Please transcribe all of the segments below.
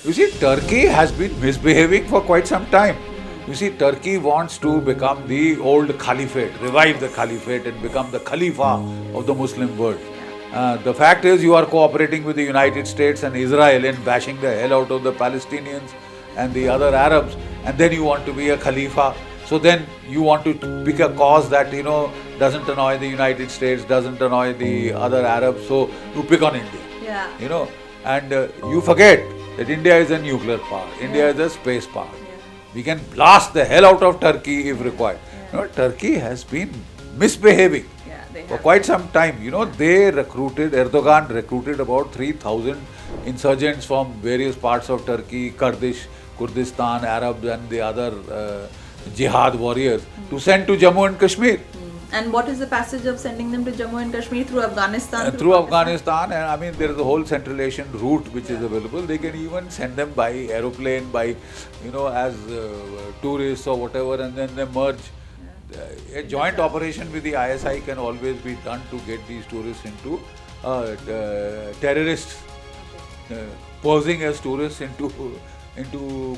You see, Turkey has been misbehaving for quite some time. You see, Turkey wants to become the old caliphate, revive the caliphate and become the Khalifa of the Muslim world. The fact is, you are cooperating with the United States and Israel in bashing the hell out of the Palestinians and the other Arabs, and then you want to be a Khalifa. So then you want to pick a cause that doesn't annoy the United States, doesn't annoy the other Arabs. So you pick on India. Yeah. And you forget that India is a nuclear power. India is a space power. Yeah. We can blast the hell out of Turkey if required. Turkey has been misbehaving Yeah, they for have. quite some time. Erdogan recruited about 3,000 insurgents from various parts of Turkey, Kurdish, Kurdistan, Arabs, and the other jihad warriors to send to Jammu and Kashmir. And what is the passage of sending them to Jammu and Kashmir through Afghanistan? Through Afghanistan, and I mean, there is a whole Central Asian route which is available. They can even send them by aeroplane, by as tourists or whatever, and then they merge. A joint operation with the ISI can always be done to get these tourists into terrorists, posing as tourists into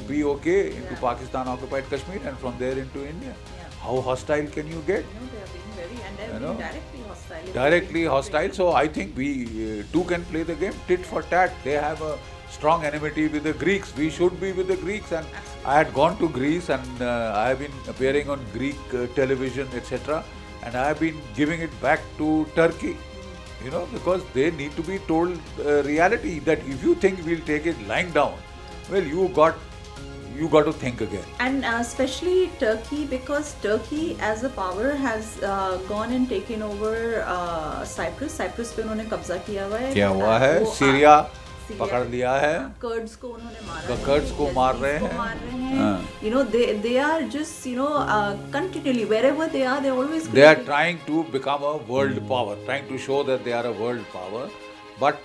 POK, into Pakistan occupied Kashmir, and from there into India. Yeah. How hostile can you get? They have been very, and they have You know, been directly hostile. Directly hostile. So I think we too can play the game tit for tat. They have a strong enmity with the Greeks. We should be with the Greeks. And I had gone to Greece, and I have been appearing on Greek television, etc. And I have been giving it back to Turkey. Because they need to be told reality that if you think we'll take it lying down, well, you got to think again. And especially Turkey, because Turkey as a power has gone and taken over Cyprus. Cyprus पे उन्होंने कब्जा किया हुआ है. क्या हुआ है? वो, सीरिया सीरिया पकड़ लिया है. कर्ड्स को उन्होंने मारा है. कर्ड्स को मार रहे को हैं. मार रहे हैं. They are just continually wherever they are, they always They are trying to become a world power, trying to show that they are a world power. But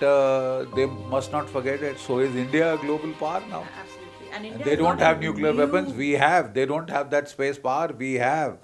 they must not forget that so is India a global power now. Absolutely. And And India they has don't got have a nuclear new- weapons. We have. They don't have that space power. We have.